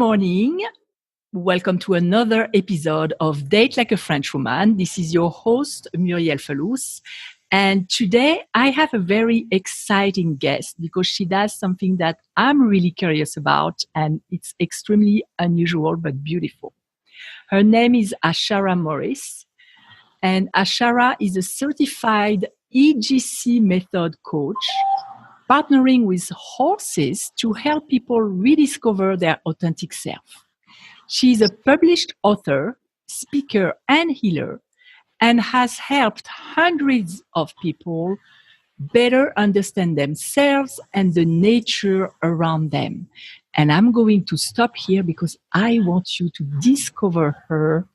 morning. Welcome to another episode of Date Like a French Woman. This is your host, Murielle. And today I have a very exciting guest because she does something that I'm really curious about, and it's extremely unusual but beautiful. Her name is Ashara Morris, and Ashara is a certified EGCMethod coach, partnering with horses to help people rediscover their authentic self. She is a published author, speaker, and healer, and has helped hundreds of people better understand themselves and the nature around them. And I'm going to stop here because I want you to discover her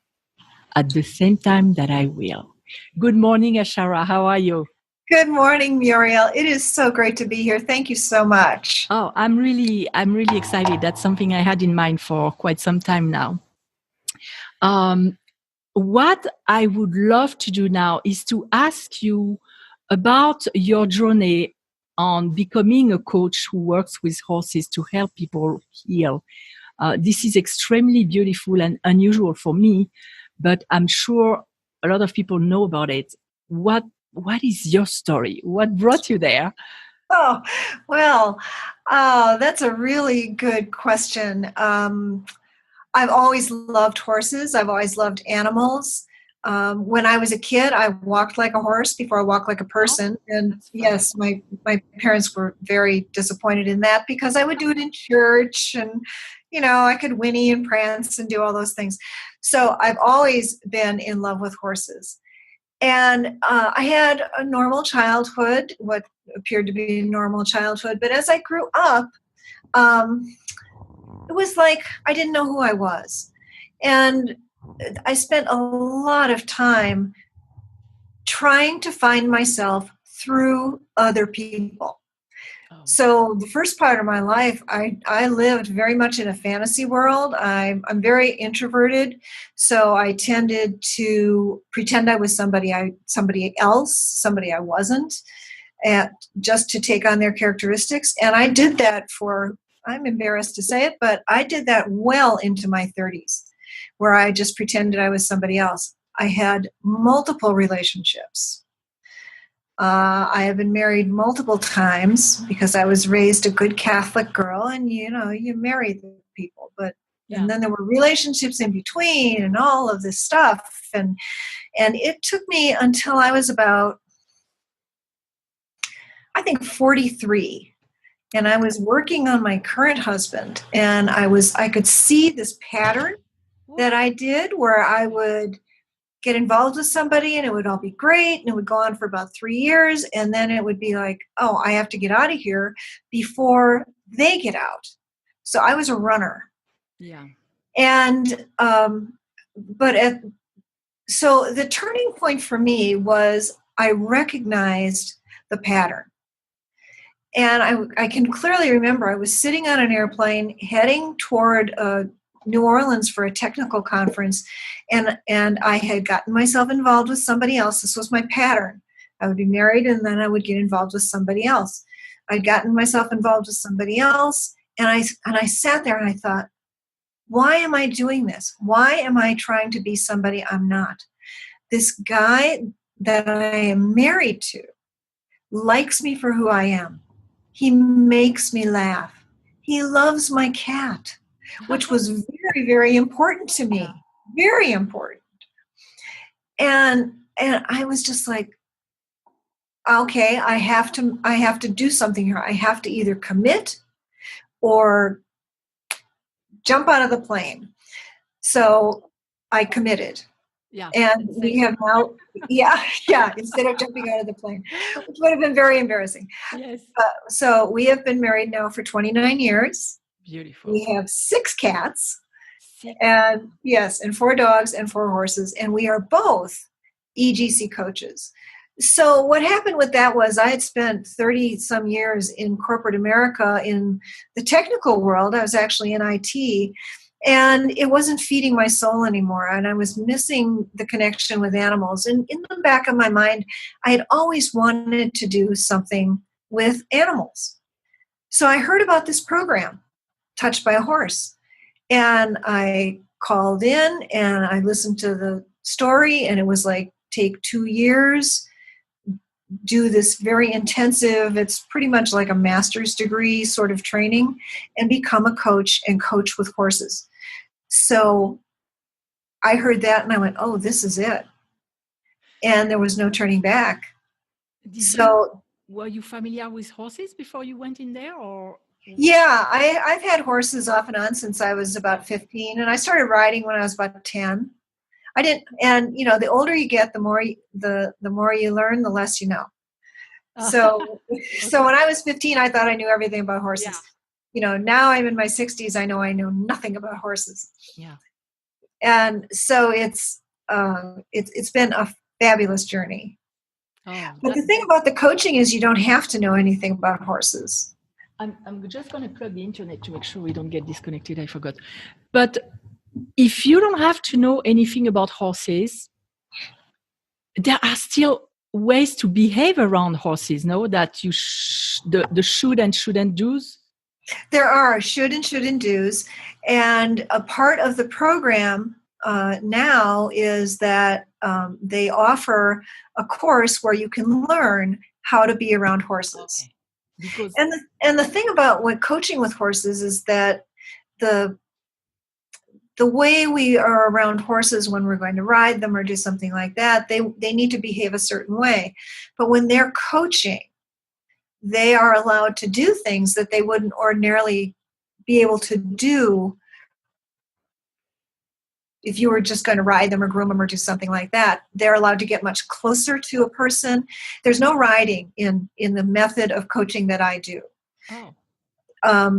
at the same time that I will. Good morning, Ashara. How are you? Good morning, Murielle. It is so great to be here. Thank you so much. Oh, I'm really excited. That's something I had in mind for quite some time now. What I would love to do now is to ask you about your journey on becoming a coach who works with horses to help people heal. This is extremely beautiful and unusual for me, but I'm sure a lot of people know about it. What is your story? What brought you there? Oh, well, that's a really good question. I've always loved horses. I've always loved animals. When I was a kid, I walked like a horse before I walked like a person. And yes, my parents were very disappointed in that because I would do it in church and, I could whinny and prance and do all those things. So I've always been in love with horses. And I had a normal childhood, what appeared to be a normal childhood. But as I grew up, it was like I didn't know who I was. And I spent a lot of time trying to find myself through other people. So the first part of my life, I lived very much in a fantasy world. I'm very introverted, so I tended to pretend I was somebody else, somebody I wasn't, and just to take on their characteristics. And I did that I'm embarrassed to say it, but I did that well into my 30s, where I just pretended I was somebody else. I had multiple relationships. I have been married multiple times because I was raised a good Catholic girl, and you marry the people, and then there were relationships in between and all of this stuff, and it took me until I was about, I think, 43, and I was working on my current husband, and I could see this pattern that I did where I would get involved with somebody and it would all be great and it would go on for about 3 years, and then it would be like, oh, I have to get out of here before they get out. So I was a runner. Yeah. And so the turning point for me was I recognized the pattern. And I can clearly remember I was sitting on an airplane heading toward New Orleans for a technical conference, and I had gotten myself involved with somebody else. This was my pattern. I would be married, and then I would get involved with somebody else. I'd gotten myself involved with somebody else, and I sat there and I thought, why am I doing this? Why am I trying to be somebody I'm not? This guy that I am married to likes me for who I am. He makes me laugh. He loves my cat, which was very, very important to me. Very important. And I was just like, okay, I have to do something here. I have to either commit or jump out of the plane. So I committed. Yeah. And we have now, instead of jumping out of the plane, which would have been very embarrassing. Yes. So we have been married now for 29 years. Beautiful. We have 6 cats. And 4 dogs and 4 horses. And we are both EGC coaches. So what happened with that was I had spent 30 some years in corporate America in the technical world. I was actually in IT. And it wasn't feeding my soul anymore. And I was missing the connection with animals. And in the back of my mind, I had always wanted to do something with animals. So I heard about this program, Touched by a Horse. And I called in and I listened to the story, and it was like, take 2 years, do this very intensive, it's pretty much like a master's degree sort of training, and become a coach and coach with horses. So I heard that and I went, oh, this is it. And there was no turning back. Were you familiar with horses before you went in there, or? Yeah, I've had horses off and on since I was about 15, and I started riding when I was about 10. I didn't, and the older you get, the more you learn, the less you know. So when I was 15, I thought I knew everything about horses. Yeah. Now I'm in my 60s, I know nothing about horses. Yeah. And so it's been a fabulous journey. Oh, but the thing about the coaching is you don't have to know anything about horses. I'm just going to plug the internet to make sure we don't get disconnected. I forgot. But if you don't have to know anything about horses, there are still ways to behave around horses, no? That you the should and shouldn't do's? There are should and shouldn't do's. And a part of the program now is that they offer a course where you can learn how to be around horses. Okay. Because and the thing about coaching with horses is that the way we are around horses when we're going to ride them or do something like that, they need to behave a certain way. But when they're coaching, they are allowed to do things that they wouldn't ordinarily be able to do if you were just going to ride them or groom them or do something like that. They're allowed to get much closer to a person. There's no riding in the method of coaching that I do. Oh.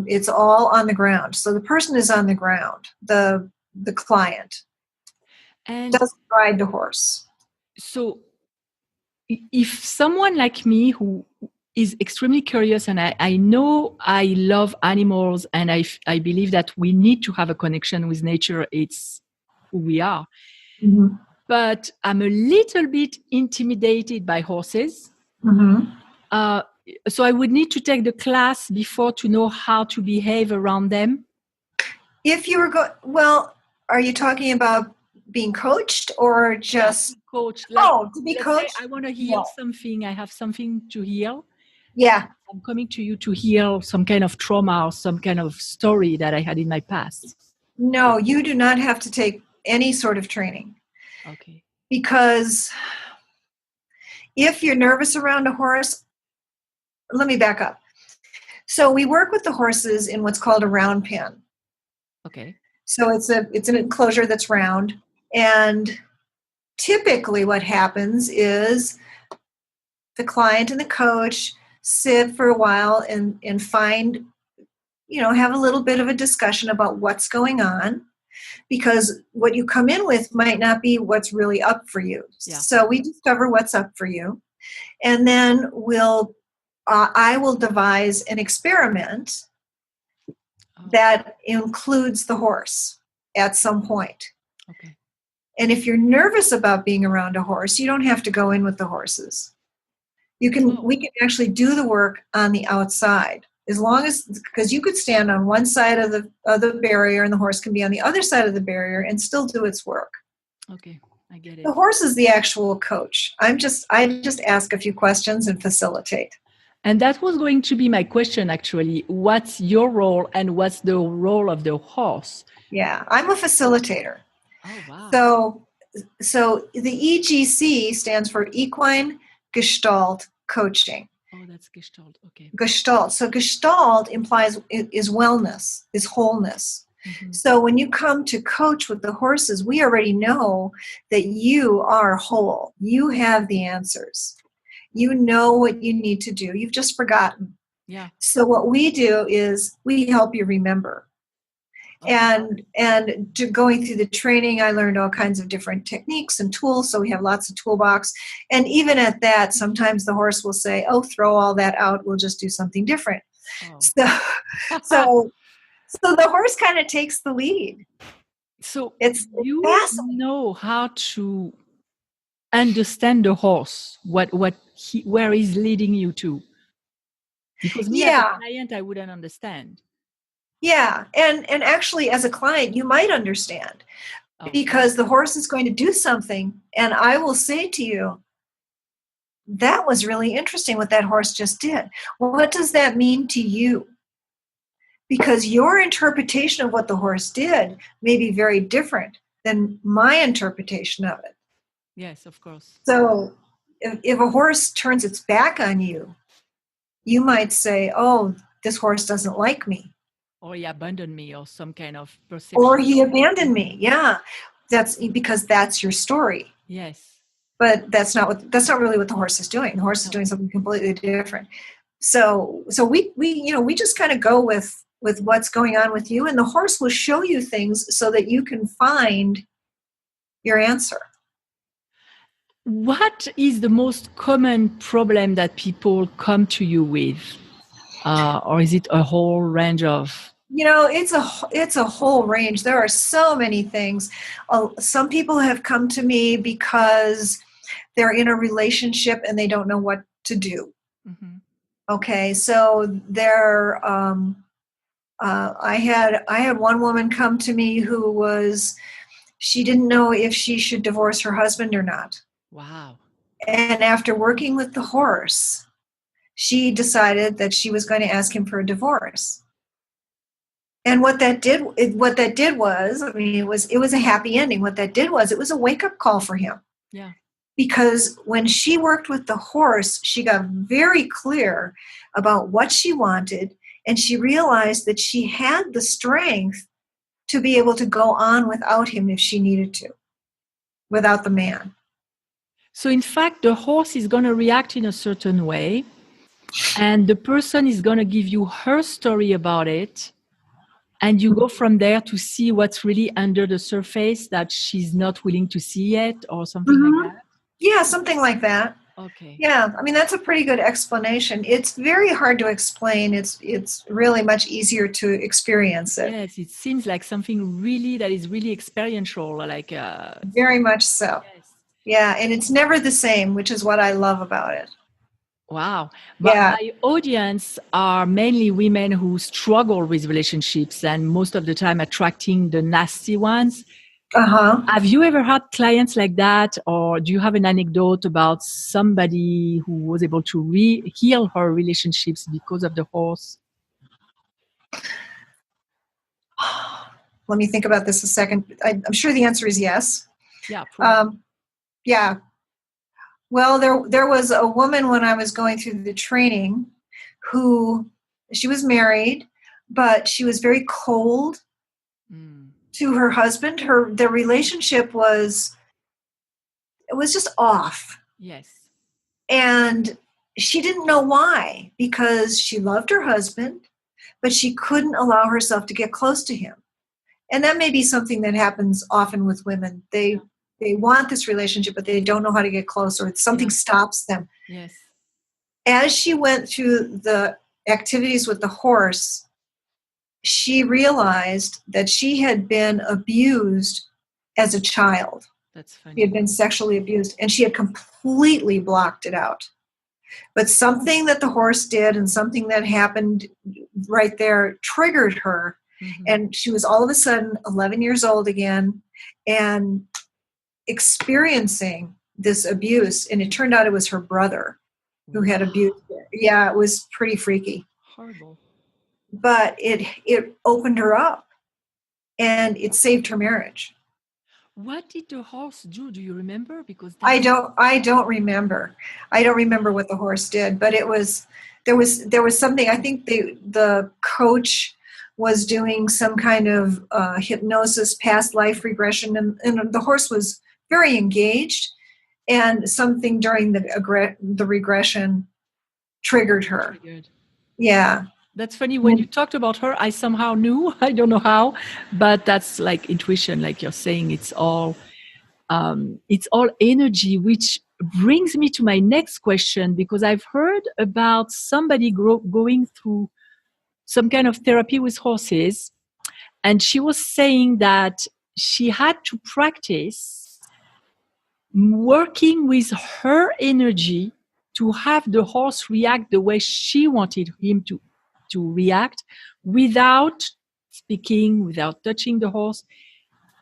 It's all on the ground. So the person is on the ground. The client doesn't ride the horse. So if someone like me who is extremely curious, and I know I love animals, and I believe that we need to have a connection with nature, it's who we are. Mm-hmm. But I'm a little bit intimidated by horses. Mm-hmm. So I would need to take the class before to know how to behave around them. If you were are you talking about being coached or just coached? To be coached? I want to heal something. I have something to heal. Yeah. I'm coming to you to heal some kind of trauma or some kind of story that I had in my past. No, you do not have to take any sort of training. Okay. Because if you're nervous around a horse, let me back up. So we work with the horses in what's called a round pen. Okay. So it's an enclosure that's round, and typically what happens is the client and the coach sit for a while and find, have a little bit of a discussion about what's going on, because what you come in with might not be what's really up for you. Yeah. So we discover what's up for you, and then I will devise an experiment that includes the horse at some point. Okay. And if you're nervous about being around a horse, you don't have to go in with the horses. We can actually do the work on the outside, because you could stand on one side of the barrier and the horse can be on the other side of the barrier and still do its work. Okay, I get it. The horse is the actual coach. I just ask a few questions and facilitate. And that was going to be my question, actually. What's your role and what's the role of the horse? Yeah, I'm a facilitator. Oh, wow. So the EGC stands for Equine Gestalt Coaching. Oh, that's Gestalt. Okay. Gestalt. So Gestalt is wellness, is wholeness. Mm-hmm. So when you come to coach with the horses, we already know that you are whole. You have the answers. You know what you need to do. You've just forgotten. Yeah. So what we do is we help you remember. Okay. And going through the training, I learned all kinds of different techniques and tools. So we have lots of toolbox. And even at that, sometimes the horse will say, "Oh, throw all that out. We'll just do something different." Oh. So the horse kind of takes the lead. So you know how to understand the horse, where he's leading you to. Because me as a client, I wouldn't understand. Yeah. And actually, as a client, you might understand Okay. because the horse is going to do something. And I will say to you, that was really interesting what that horse just did. Well, what does that mean to you? Because your interpretation of what the horse did may be very different than my interpretation of it. Yes, of course. So if a horse turns its back on you, you might say, oh, this horse doesn't like me. Or he abandoned me, or some kind of perception. Or he abandoned me. Yeah. That's because that's your story. Yes. But that's not really what the horse is doing. The horse is doing something completely different. So we just kind of go with what's going on with you, and the horse will show you things so that you can find your answer. What is the most common problem that people come to you with? Or is it a whole range of? It's a whole range. There are so many things. Some people have come to me because they're in a relationship and they don't know what to do. Mm-hmm. Okay, so I had one woman come to me she didn't know if she should divorce her husband or not. Wow. And after working with the horse, she decided that she was going to ask him for a divorce. And what that did was, I mean, it was a happy ending. What that did was, it was a wake-up call for him. Yeah. Because when she worked with the horse, she got very clear about what she wanted, and she realized that she had the strength to be able to go on without him if she needed to, without the man. So in fact, the horse is going to react in a certain way, and the person is going to give you her story about it, and you go from there to see what's really under the surface that she's not willing to see yet, or something like that. Yeah, something like that. Okay. Yeah, I mean, that's a pretty good explanation. It's very hard to explain. It's really much easier to experience it. Yes, it seems like something really that is really experiential, like very much so. Yes. Yeah, and it's never the same, which is what I love about it. Wow. Yeah. My audience are mainly women who struggle with relationships and most of the time attracting the nasty ones. Uh-huh. Have you ever had clients like that, or do you have an anecdote about somebody who was able to heal her relationships because of the horse? Let me think about this a second. I'm sure the answer is yes. Yeah. Yeah. Well, there was a woman when I was going through the training who, she was married, but she was very cold to her husband. Their relationship was just off. Yes. And she didn't know why, because she loved her husband, but she couldn't allow herself to get close to him. And that may be something that happens often with women. They want this relationship, but they don't know how to get close, or something stops them. Yes. As she went through the activities with the horse, she realized that she had been abused as a child. That's funny. She had been sexually abused, and she had completely blocked it out. But something that the horse did and something that happened right there triggered her. Mm-hmm. And she was all of a sudden 11 years old again and experiencing this abuse. And it turned out it was her brother who had abused her. Yeah, it was pretty freaky. Horrible. But it opened her up and it saved her marriage. What did the horse do? Do you remember? Because I don't remember. I don't remember what the horse did, but there was something. I think the coach was doing some kind of hypnosis, past life regression, and the horse was very engaged, and something during the regression triggered her. Yeah. That's funny. When you talked about her, I somehow knew. I don't know how, but that's like intuition, like you're saying. It's all energy, which brings me to my next question, because I've heard about somebody going through some kind of therapy with horses, and she was saying that she had to practice working with her energy to have the horse react the way she wanted him to react without speaking, without touching the horse.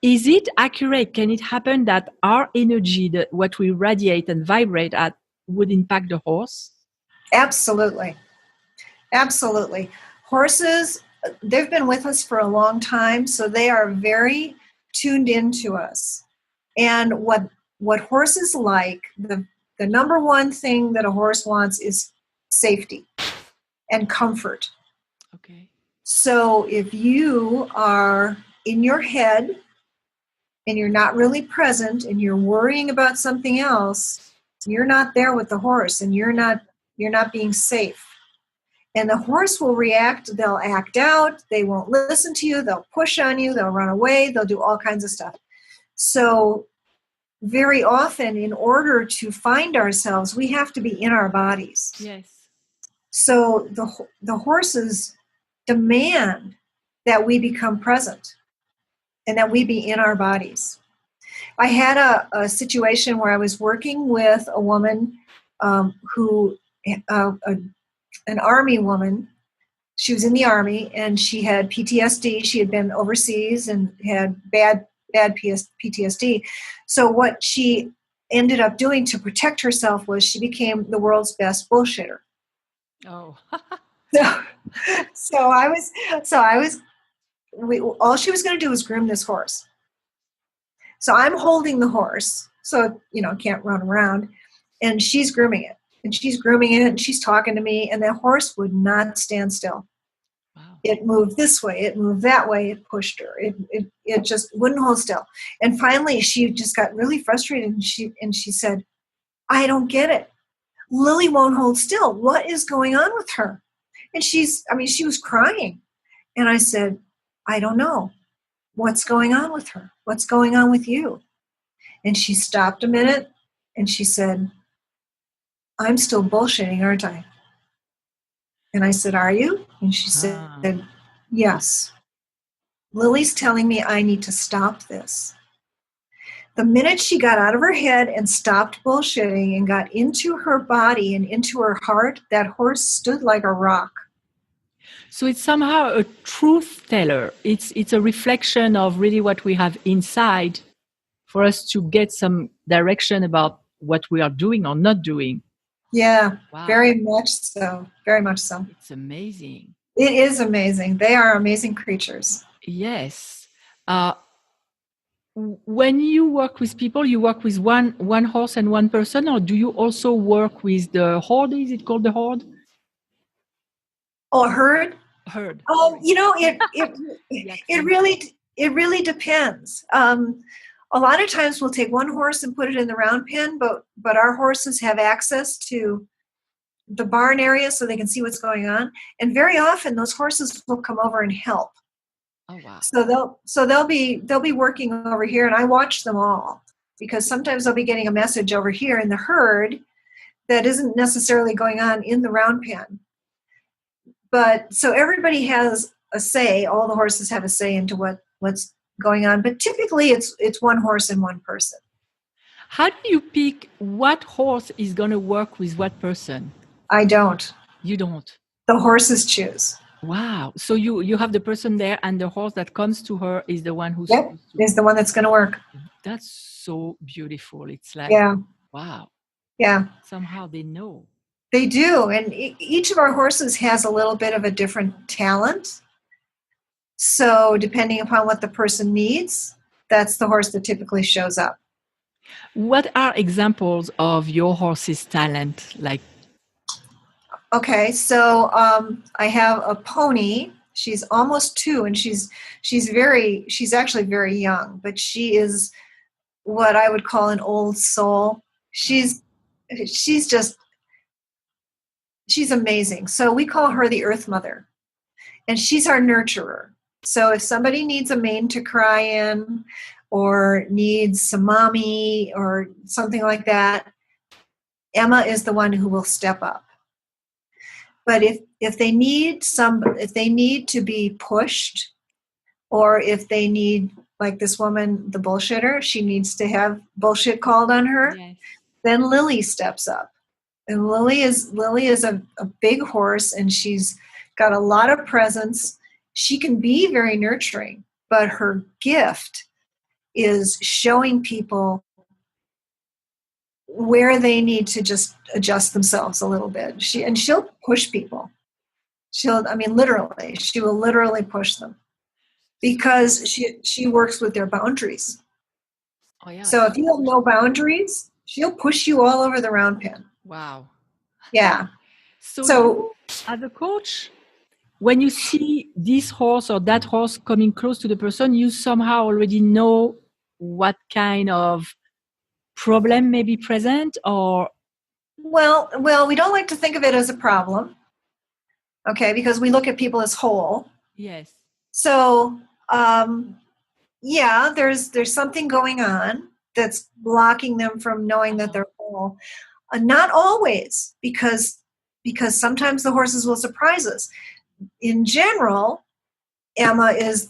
Is it accurate? Can it happen that our energy, that what we radiate and vibrate at, would impact the horse? Absolutely. Absolutely. Horses, they've been with us for a long time, so they are very tuned into us. And what horses like, the number one thing that a horse wants is safety and comfort. Okay. So if you are in your head and you're not really present and you're worrying about something else, you're not there with the horse and you're not being safe. And the horse will react, they'll act out, they won't listen to you, they'll push on you, they'll run away, they'll do all kinds of stuff. So very often, in order to find ourselves, we have to be in our bodies. Yes. So the horses demand that we become present and that we be in our bodies. I had a situation where I was working with a woman who, an Army woman. She was in the Army and she had PTSD. She had been overseas and had bad PTSD. So what she ended up doing to protect herself was she became the world's best bullshitter. Oh. So I was all she was going to do was groom this horse. So I'm holding the horse, so it can't run around, and she's grooming it, and she's talking to me, and the horse would not stand still. Wow. It moved this way, it moved that way, it pushed her. It just wouldn't hold still. And finally, she just got really frustrated, and she said, "I don't get it. Lily won't hold still. What is going on with her?" And she was crying. And I said, "I don't know. What's going on with her? What's going on with you?" And she stopped a minute and she said, "I'm still bullshitting, aren't I?" And I said, "Are you?" And she said, "Yes. Lily's telling me I need to stop this." The minute she got out of her head and stopped bullshitting and got into her body and into her heart, that horse stood like a rock. So it's somehow a truth teller. It's a reflection of really what we have inside for us to get some direction about what we are doing or not doing. Yeah, Wow. Very much so. Very much so. It's amazing. It is amazing. They are amazing creatures. Yes. When you work with people, you work with one horse and one person, or do you also work with the horde? Is it called the horde? Oh, a herd? Herd. Oh, it really depends. A lot of times we'll take one horse and put it in the round pen, but our horses have access to the barn area so they can see what's going on. And very often those horses will come over and help. Oh wow! So they'll be working over here, and I watch them all because sometimes they'll be getting a message over here in the herd that isn't necessarily going on in the round pen. But so everybody has a say. All the horses have a say into what's going on. But typically, it's one horse and one person. How do you pick what horse is going to work with what person? I don't. You don't. The horses choose. Wow. So you have the person there, and the horse that comes to her is the one who's is the one that's going to work. That's so beautiful. It's like, wow. Yeah. Somehow they know. They do. And each of our horses has a little bit of a different talent. So depending upon what the person needs, that's the horse that typically shows up. What are examples of your horse's talent? Like, okay, so I have a pony. She's almost 2, and she's actually very young, but she is what I would call an old soul. She's amazing. So we call her the Earth Mother, and she's our nurturer. So if somebody needs a mane to cry in, or needs some mommy or something like that, Emma is the one who will step up. But if they need to be pushed, or if they need, like this woman, the bullshitter, she needs to have bullshit called on her, then Lily steps up. And Lily is a big horse, and she's got a lot of presence. she can be very nurturing, but her gift is showing people where they need to just adjust themselves a little bit. She'll push people. She will literally push them because she works with their boundaries. Oh, yeah. So if you have no boundaries, she'll push you all over the round pen. Wow. Yeah. So you, as a coach, when you see this horse or that horse coming close to the person, you somehow already know what kind of problem may be present, or? Well, we don't like to think of it as a problem, okay, because we look at people as whole. Yes. So, yeah, there's something going on that's blocking them from knowing that they're whole. Not always, because sometimes the horses will surprise us. In general, Emma is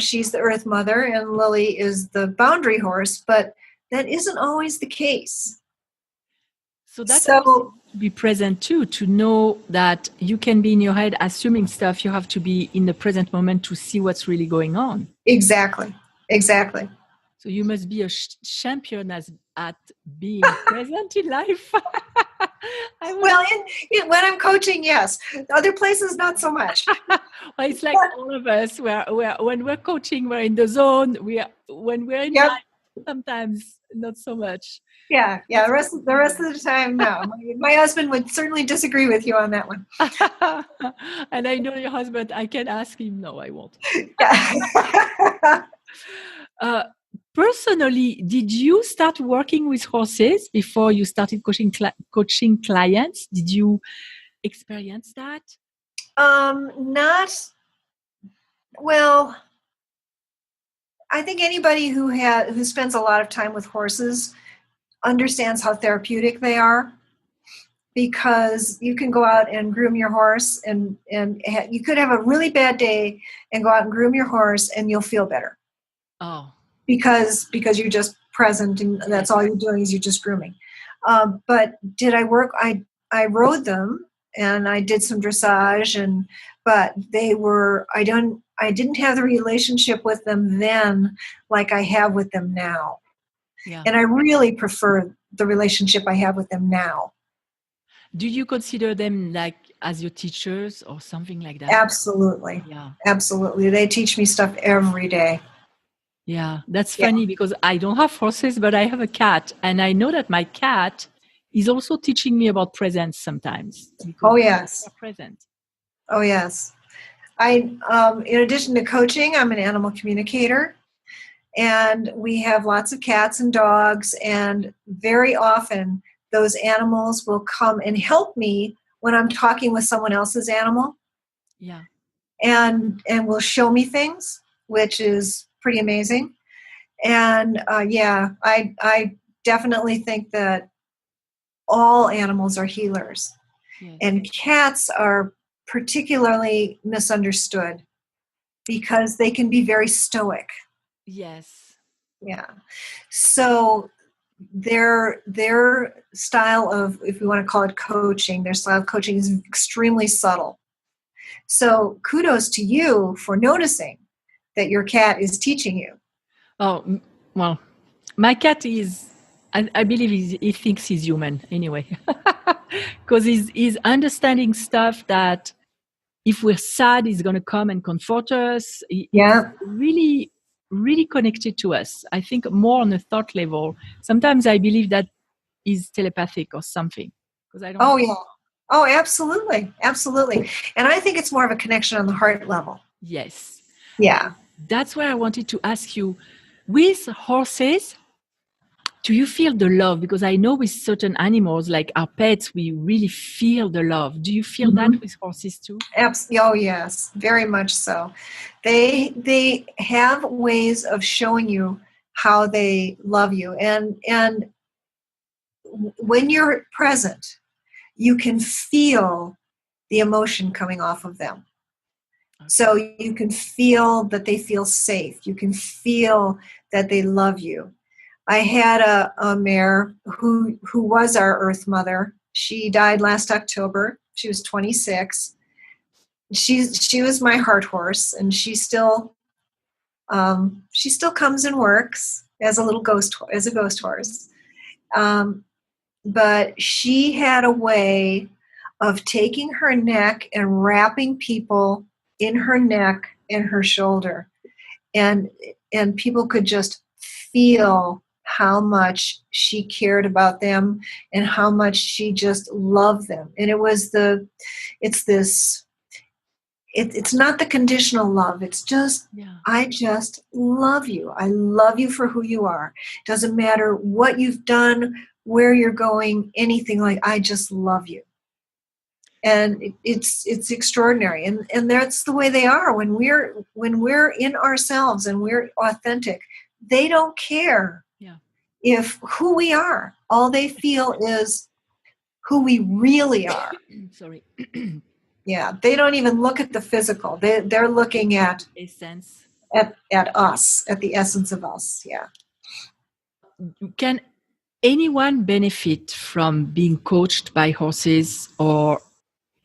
she's the earth mother and Lily is the boundary horse, but that isn't always the case. So that's to be present too, to know that you can be in your head assuming stuff. You have to be in the present moment to see what's really going on. Exactly. So you must be a champion at being present in life. Well, when I'm coaching, yes. Other places, not so much. Well, it's like all of us. When we're coaching, we're in the zone. When we're in life, sometimes not so much. Yeah. The rest of the time, no. My husband would certainly disagree with you on that one. And I know your husband. I can ask him. No, I won't. Personally, did you start working with horses before you started coaching clients? Did you experience that? Not well. I think anybody who spends a lot of time with horses understands how therapeutic they are, because you can go out and groom your horse, and you could have a really bad day and go out and groom your horse, and you'll feel better. Oh. Because you're just present, and that's all you're doing is you're just grooming. But did I work? I rode them, and I did some dressage, but I didn't have the relationship with them then like I have with them now. Yeah. And I really prefer the relationship I have with them now. Do you consider them like as your teachers or something like that? Absolutely. Yeah. Absolutely. They teach me stuff every day. Yeah, that's funny because I don't have horses, but I have a cat. And I know that my cat is also teaching me about presence sometimes. Oh, yes. Present. Oh, yes. In addition to coaching, I'm an animal communicator. And we have lots of cats and dogs. And very often, those animals will come and help me when I'm talking with someone else's animal. Yeah. And will show me things, which is pretty amazing. And I definitely think that all animals are healers. Yes. And cats are particularly misunderstood because they can be very stoic. Yes. Yeah. So their style of, if we want to call it coaching, their style of coaching is extremely subtle. So kudos to you for noticing that your cat is teaching you. Oh, well, my cat is, I believe he thinks he's human anyway, because he's understanding stuff that if we're sad, he's going to come and comfort us. He's really, really connected to us. I think more on a thought level. Sometimes I believe that is telepathic or something. I don't. Oh, yeah. Oh, absolutely. Absolutely. And I think it's more of a connection on the heart level. Yes. Yeah. That's why I wanted to ask you, with horses, do you feel the love? Because I know with certain animals, like our pets, we really feel the love. Do you feel that with horses too? Oh, yes, very much so. They have ways of showing you how they love you. And when you're present, you can feel the emotion coming off of them. Okay. So you can feel that they feel safe. You can feel that they love you. I had a mare who was our earth mother. She died last October. She was 26. she was my heart horse, and she still comes and works as a ghost horse. But she had a way of taking her neck and wrapping people in her neck and her shoulder, and people could just feel how much she cared about them and how much she just loved them. And it's not the conditional love. It's just, I just love you. I love you for who you are. Doesn't matter what you've done, where you're going, anything, like, I just love you. And it's extraordinary. And that's the way they are when we're in ourselves and we're authentic. They don't care if who we are. All they feel is who we really are. Sorry. Yeah, they don't even look at the physical. They're looking at essence, at us, at the essence of us. Yeah. Can anyone benefit from being coached by horses, or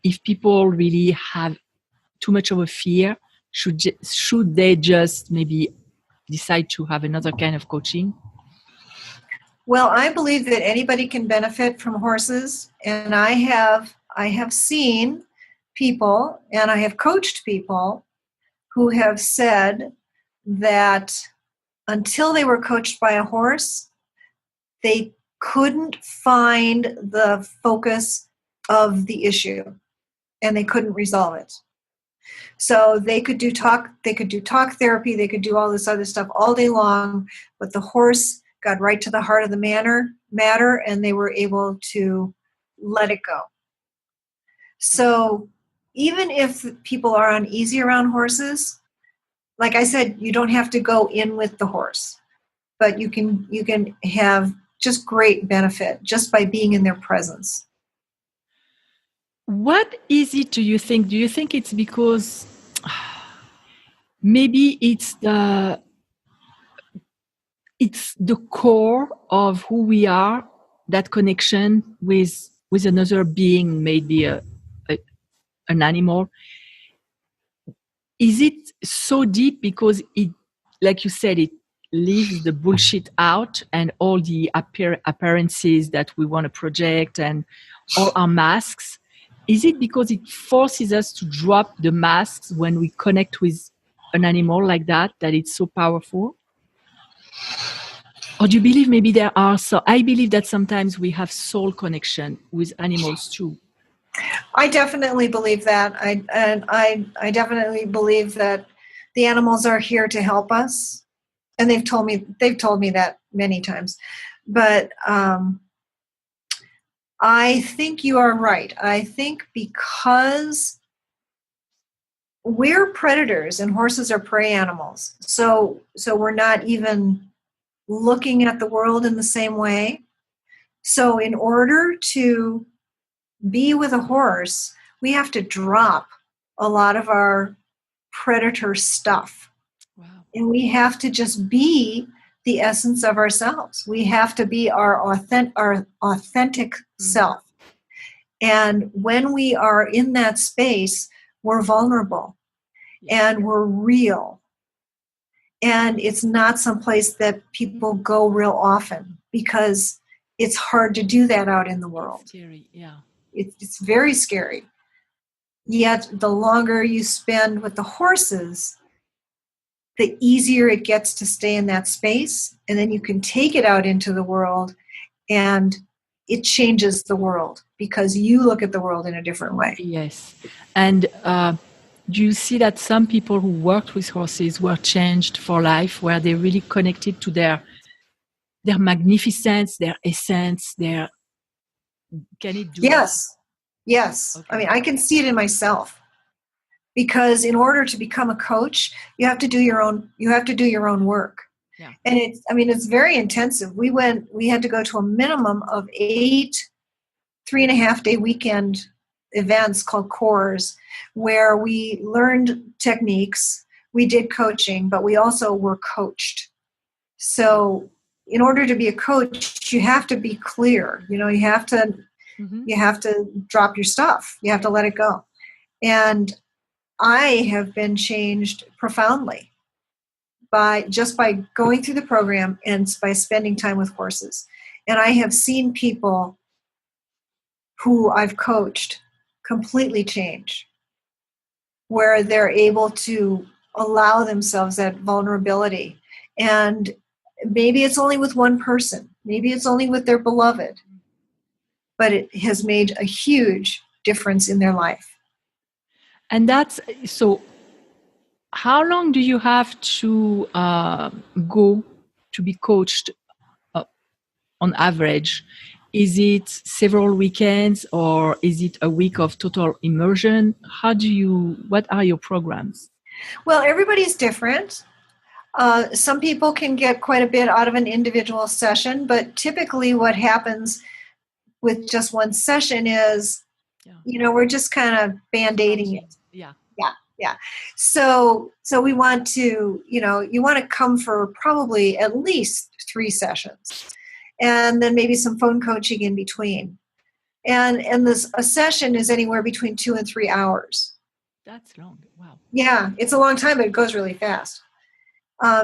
if people really have too much of a fear, should they just maybe decide to have another kind of coaching? Well, I believe that anybody can benefit from horses, and I have seen people, and I have coached people who have said that until they were coached by a horse, they couldn't find the focus of the issue, and they couldn't resolve it. So they could do talk therapy, they could do all this other stuff all day long, but the horse got right to the heart of the matter, and they were able to let it go. So even if people are uneasy around horses, like I said, you don't have to go in with the horse, but you can have just great benefit just by being in their presence. What is it, do you think? Do you think it's because maybe it's the core of who we are, that connection with another being, maybe an animal? Is it so deep because it, like you said, it leaves the bullshit out and all the appearances that we want to project and all our masks? Is it because it forces us to drop the masks when we connect with an animal like that it's so powerful? Or do you believe maybe there are I believe that sometimes we have soul connection with animals too. I definitely believe that. I definitely believe that the animals are here to help us, and they've told me that many times. But I think you are right. I think because we're predators and horses are prey animals, so we're not even looking at the world in the same way. So in order to be with a horse, we have to drop a lot of our predator stuff. Wow. And we have to just be the essence of ourselves. We have to be our authentic self. And when we are in that space, we're vulnerable and we're real. And it's not someplace that people go real often because it's hard to do that out in the world. It's scary, yeah. It's very scary. Yet the longer you spend with the horses, the easier it gets to stay in that space. And then you can take it out into the world and it changes the world because you look at the world in a different way. Yes. And do you see that some people who worked with horses were changed for life, where they really connected to their magnificence, their essence, can it do Yes. that? Yes. Okay. I mean, I can see it in myself. Because in order to become a coach, you have to do your own work. Yeah. And it's very intensive. We had to go to a minimum of 8 3.5-day weekend events called cores, where we learned techniques, we did coaching, but we also were coached. So in order to be a coach, you have to be clear. You have to drop your stuff. You have to let it go. And I have been changed profoundly by going through the program and by spending time with horses. And I have seen people who I've coached completely change, where they're able to allow themselves that vulnerability. And maybe it's only with one person, maybe it's only with their beloved, but it has made a huge difference in their life. And that's so. How long do you have to go to be coached on average? Is it several weekends or is it a week of total immersion? What are your programs? Well, everybody's different. Some people can get quite a bit out of an individual session, but typically what happens with just one session is, we're just kind of band-aiding it. Yeah. So we want to, you want to come for probably at least 3 sessions, and then maybe some phone coaching in between. And a session is anywhere between 2 and 3 hours. That's long. Wow. Yeah, it's a long time, but it goes really fast.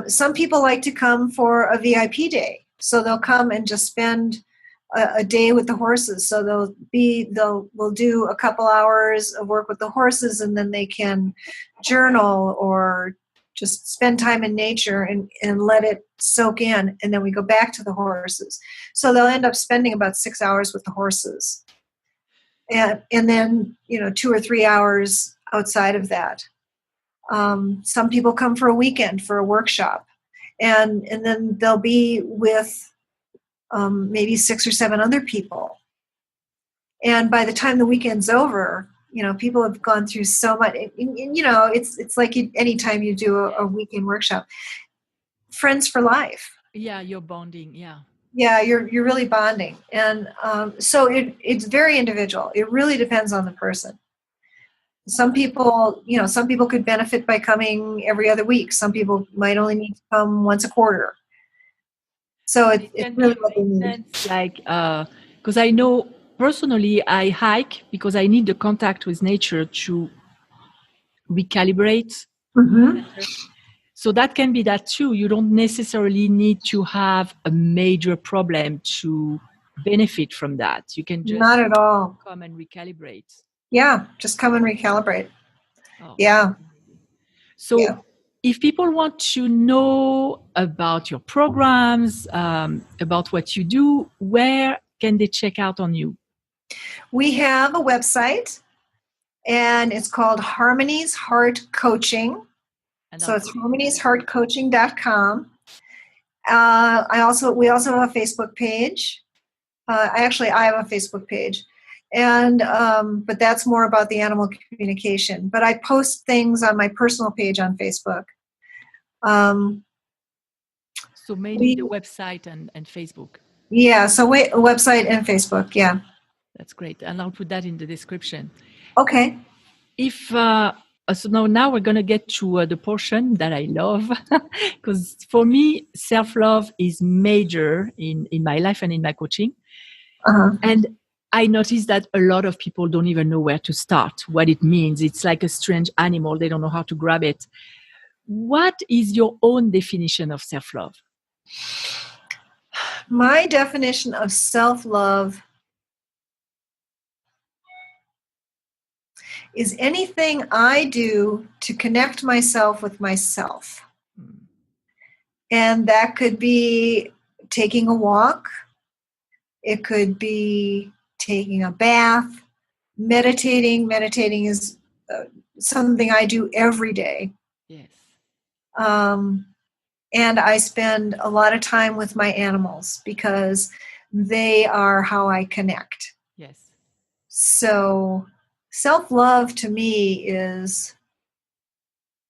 Some people like to come for a VIP day, so they'll come and just spend a day with the horses. So we'll do a couple hours of work with the horses, and then they can journal or just spend time in nature and let it soak in, and then we go back to the horses. So they'll end up spending about 6 hours with the horses, and then 2 or 3 hours outside of that. Some people come for a weekend for a workshop, and then they'll be with maybe 6 or 7 other people. And by the time the weekend's over, people have gone through so much. It's like anytime you do a weekend workshop, friends for life. Yeah, you're bonding. Yeah. Yeah, you're really bonding, and so it's very individual. It really depends on the person. Some people could benefit by coming every other week. Some people might only need to come once a quarter. So it's really what they need. Like, because I know personally, I hike because I need the contact with nature to recalibrate. Mm-hmm. So that can be that too. You don't necessarily need to have a major problem to benefit from that. You can just not at all come and recalibrate. Yeah, just come and recalibrate. Oh. Yeah. So if people want to know about your programs, about what you do, where can they check out on you? We have a website, and it's called Harmony's Heart Coaching. So it's harmoniesheartcoaching.com. We also have a Facebook page. I have a Facebook page, and but that's more about the animal communication. But I post things on my personal page on Facebook. So mainly the website and Facebook. Yeah, so website and Facebook, yeah. That's great, and I'll put that in the description. Okay. So now we're going to get to the portion that I love, because for me, self-love is major in my life and in my coaching. Uh-huh. And I noticed that a lot of people don't even know where to start, what it means. It's like a strange animal. They don't know how to grab it. What is your own definition of self-love? My definition of self-love is anything I do to connect myself with myself. And that could be taking a walk. It could be taking a bath, meditating. Meditating is something I do every day. Yes. And I spend a lot of time with my animals because they are how I connect. Yes. So self-love to me is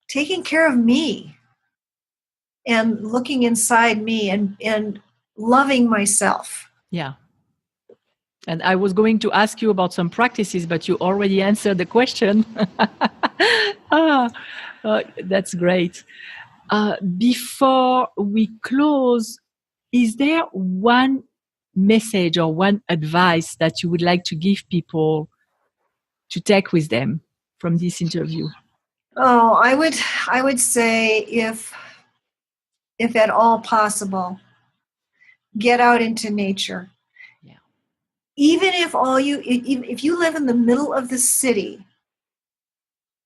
taking care of me and looking inside me and loving myself. Yeah. And I was going to ask you about some practices, but you already answered the question. That's great. Before we close, is there one message or one advice that you would like to give people to take with them from this interview? Oh, I would say if at all possible, get out into nature. Yeah. Even if you live in the middle of the city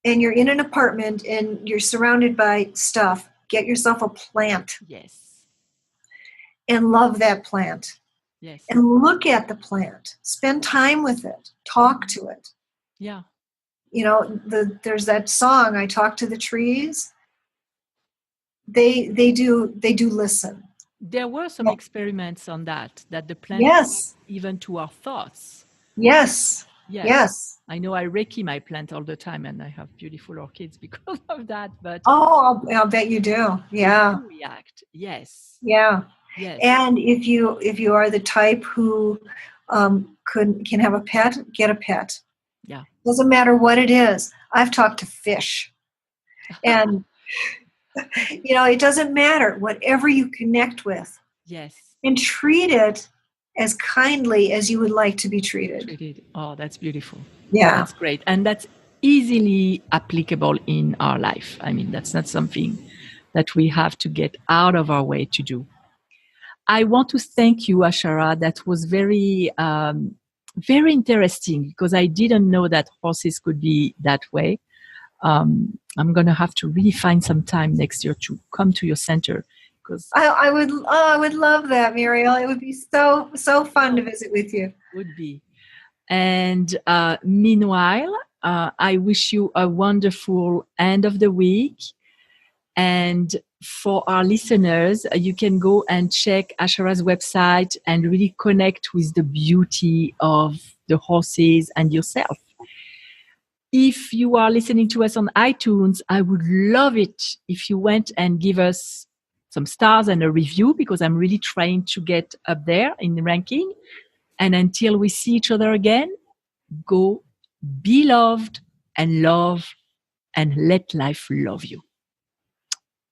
and you're in an apartment and you're surrounded by stuff, get yourself a plant Yes. and love that plant Yes. and look at the plant. Spend time with it. Talk to it. Yeah. There's that song, I Talk to the Trees. They do listen. There were some Yeah. experiments on that the plants Yes. even to our thoughts. Yes. Yes. Yes. I know I Reiki my plant all the time and I have beautiful orchids because of that, but Oh, I'll bet you do. Yeah. they do react. Yes. Yeah. Yes. And if you are the type who can have a pet, get a pet. Yeah. Doesn't matter what it is. I've talked to fish, and it doesn't matter. Whatever you connect with, Yes. and treat it as kindly as you would like to be treated. Treated. Oh, that's beautiful. Yeah. That's great. And that's easily applicable in our life. I mean, that's not something that we have to get out of our way to do. I want to thank you, Ashara. That was very, very interesting because I didn't know that horses could be that way. I'm going to have to really find some time next year to come to your center because I would love that, Murielle. It would be so fun to visit with you. Would be. And meanwhile, I wish you a wonderful end of the week. And for our listeners, you can go and check Ashara's website and really connect with the beauty of the horses and yourself. If you are listening to us on iTunes, I would love it if you went and give us some stars and a review because I'm really trying to get up there in the ranking. And until we see each other again, go be loved and love and let life love you.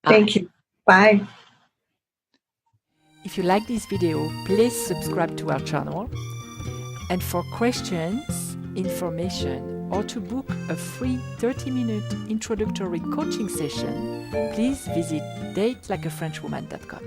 Bye. Thank you. Bye. If you like this video, please subscribe to our channel. And for questions, information, or to book a free 30-minute introductory coaching session, please visit datelikeafrenchwoman.com.